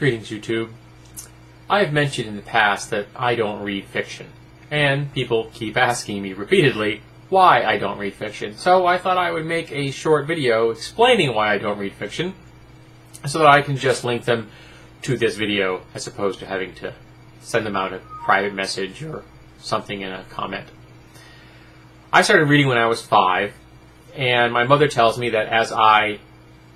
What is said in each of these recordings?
Greetings, YouTube. I have mentioned in the past that I don't read fiction, and people keep asking me repeatedly why I don't read fiction. So I thought I would make a short video explaining why I don't read fiction, so that I can just link them to this video as opposed to having to send them out a private message or something in a comment. I started reading when I was 5, and my mother tells me that as I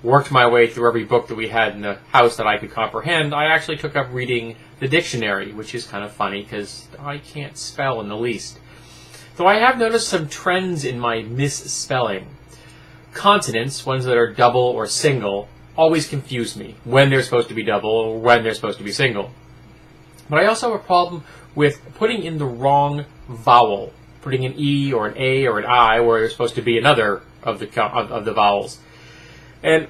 worked my way through every book that we had in the house that I could comprehend, I actually took up reading the dictionary, which is kind of funny because I can't spell in the least. Though I have noticed some trends in my misspelling. Consonants, ones that are double or single, always confuse me when they're supposed to be double or when they're supposed to be single. But I also have a problem with putting in the wrong vowel, putting an E or an A or an I where there's supposed to be another of the vowels. And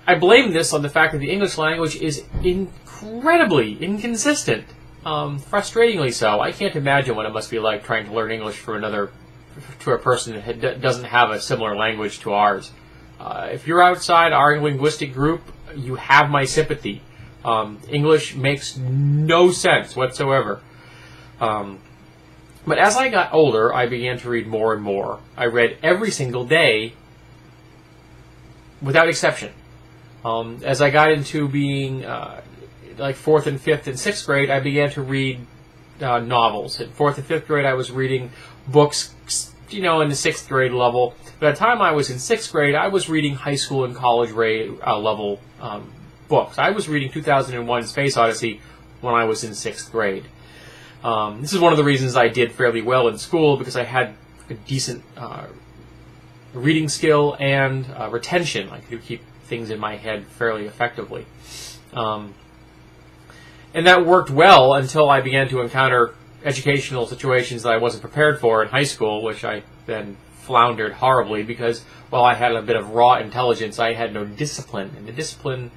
I blame this on the fact that the English language is incredibly inconsistent, frustratingly so. I can't imagine what it must be like trying to learn English to a person that doesn't have a similar language to ours. If you're outside our linguistic group, you have my sympathy. English makes no sense whatsoever. But as I got older, I began to read more and more. I read every single day, without exception. As I got into being like 4th and 5th and 6th grade, I began to read novels. In 4th and 5th grade, I was reading books, in the 6th grade level. By the time I was in 6th grade, I was reading high school and college level books. I was reading 2001 Space Odyssey when I was in 6th grade. This is one of the reasons I did fairly well in school, because I had a decent reading skill and retention. I could keep things in my head fairly effectively. And that worked well until I began to encounter educational situations that I wasn't prepared for in high school, which I then floundered horribly because while I had a bit of raw intelligence, I had no discipline. And the discipline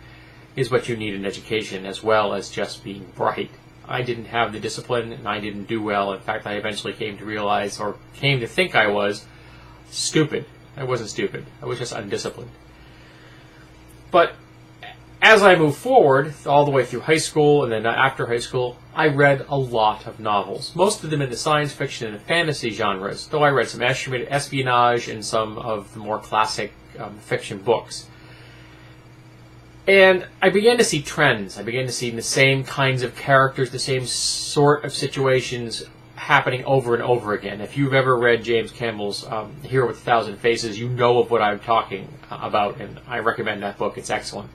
is what you need in education as well as just being bright. I didn't have the discipline and I didn't do well. In fact, I eventually came to realize, or came to think I was, stupid. I wasn't stupid. I was just undisciplined. But as I moved forward, all the way through high school and then after high school, I read a lot of novels. Most of them in the science fiction and fantasy genres, though I read some espionage and some of the more classic fiction books. And I began to see trends. I began to see the same kinds of characters, the same sort of situations happening over and over again. If you've ever read James Campbell's Hero with a Thousand Faces, you know of what I'm talking about, and I recommend that book. It's excellent.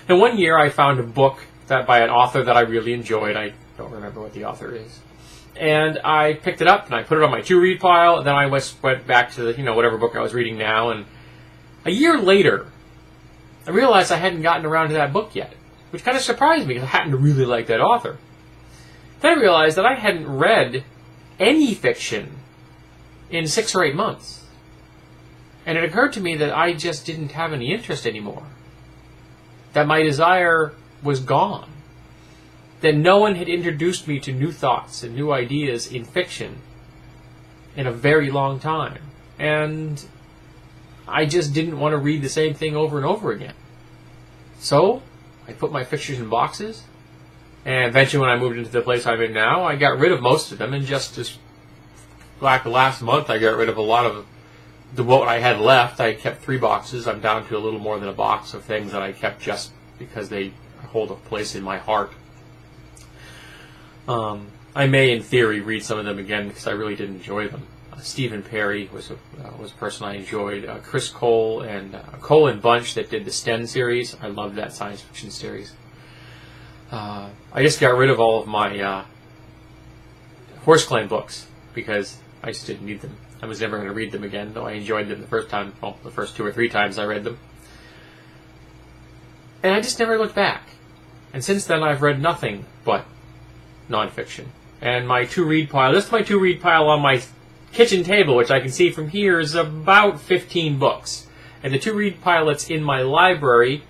And one year I found a book by an author that I really enjoyed. I don't remember what the author is. And I picked it up and I put it on my to-read pile, and then I went back to whatever book I was reading now, and a year later I realized I hadn't gotten around to that book yet, which kind of surprised me because I happened to really like that author. Then I realized that I hadn't read any fiction in 6 or 8 months. And it occurred to me that I just didn't have any interest anymore. That my desire was gone. That no one had introduced me to new thoughts and new ideas in fiction in a very long time. And I just didn't want to read the same thing over and over again. So I put my fixtures in boxes. And eventually when I moved into the place I'm in now, I got rid of most of them. And just like the last month, I got rid of a lot of what I had left. I kept 3 boxes. I'm down to a little more than a box of things that I kept just because they hold a place in my heart. I may, in theory, read some of them again because I really did enjoy them. Stephen Perry was a person I enjoyed. Chris Cole and Cole and Bunch that did the Sten series. I loved that science fiction series. I just got rid of all of my Horse Clan books because I just didn't need them. I was never going to read them again, though I enjoyed them the first time, well, the first 2 or 3 times I read them. And I just never looked back. And since then I've read nothing but nonfiction. And my to-read pile, just my to-read pile on my kitchen table, which I can see from here, is about 15 books. And the to-read pile that's in my library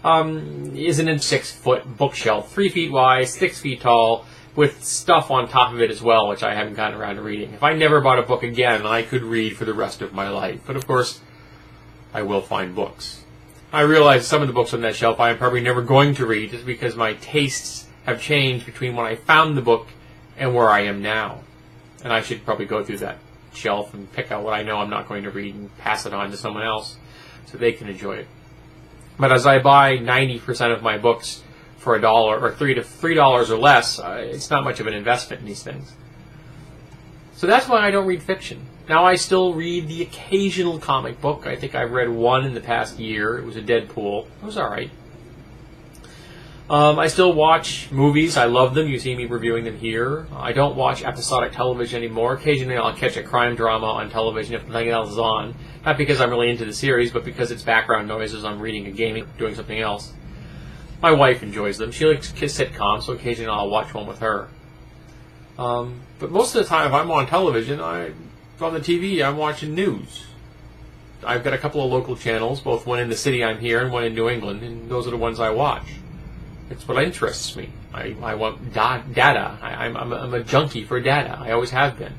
is an 6-foot bookshelf, 3 feet wide, 6 feet tall, with stuff on top of it as well, which I haven't gotten around to reading. If I never bought a book again, I could read for the rest of my life. But of course, I will find books. I realize some of the books on that shelf I am probably never going to read just because my tastes have changed between when I found the book and where I am now. And I should probably go through that shelf and pick out what I know I'm not going to read and pass it on to someone else so they can enjoy it. But as I buy 90% of my books for $1 or $3 or less, it's not much of an investment in these things. So that's why I don't read fiction. Now I still read the occasional comic book. I think I've read one in the past year. It was a Deadpool. It was alright. I still watch movies. I love them. You see me reviewing them here. I don't watch episodic television anymore. Occasionally I'll catch a crime drama on television if nothing else is on. Not because I'm really into the series, but because it's background noise as I'm reading a game, doing something else. My wife enjoys them. She likes sitcoms, so occasionally I'll watch one with her. But most of the time, if I'm on television, on the TV, I'm watching news. I've got a couple of local channels, both one in the city I'm here and one in New England, and those are the ones I watch. It's what interests me. I want data. I'm a junkie for data. I always have been.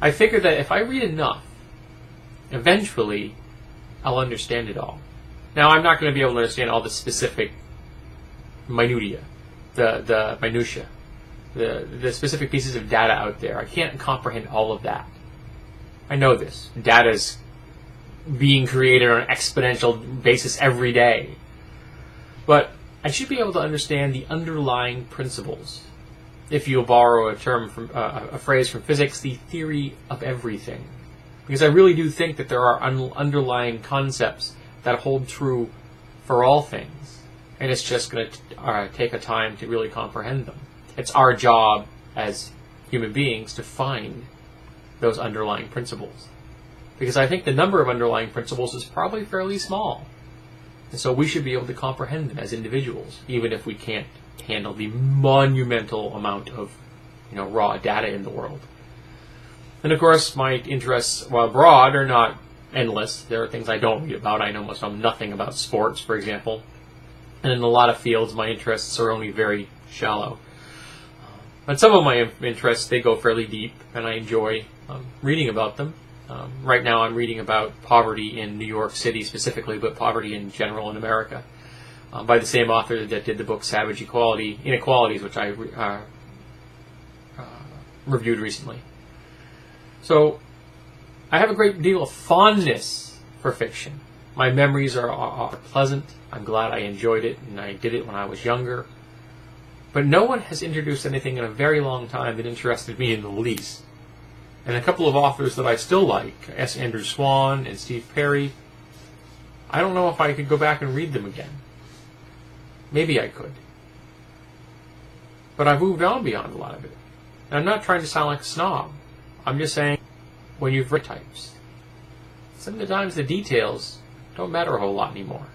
I figure that if I read enough, eventually I'll understand it all. Now, I'm not going to be able to understand all the specific minutia, the minutia, the specific pieces of data out there. I can't comprehend all of that. I know this. Data is being created on an exponential basis every day. But I should be able to understand the underlying principles. If you'll borrow a term from a phrase from physics, the theory of everything. Because I really do think that there are underlying concepts that hold true for all things. And it's just going to take a time to really comprehend them. It's our job as human beings to find those underlying principles. Because I think the number of underlying principles is probably fairly small. And so we should be able to comprehend them as individuals, even if we can't handle the monumental amount of raw data in the world. And of course, my interests, while broad, are not endless. There are things I don't read about. I know nothing about sports, for example. And in a lot of fields, my interests are only very shallow. But some of my interests, they go fairly deep, and I enjoy reading about them. Right now I'm reading about poverty in New York City specifically, but poverty in general in America, by the same author that did the book Savage Inequalities, which I reviewed recently. So I have a great deal of fondness for fiction. My memories are pleasant. I'm glad I enjoyed it, and I did it when I was younger. But no one has introduced anything in a very long time that interested me in the least. And a couple of authors that I still like, S. Andrew Swan and Steve Perry, I don't know if I could go back and read them again. Maybe I could. But I've moved on beyond a lot of it. And I'm not trying to sound like a snob. I'm just saying, when you've read types, some of the times the details don't matter a whole lot anymore.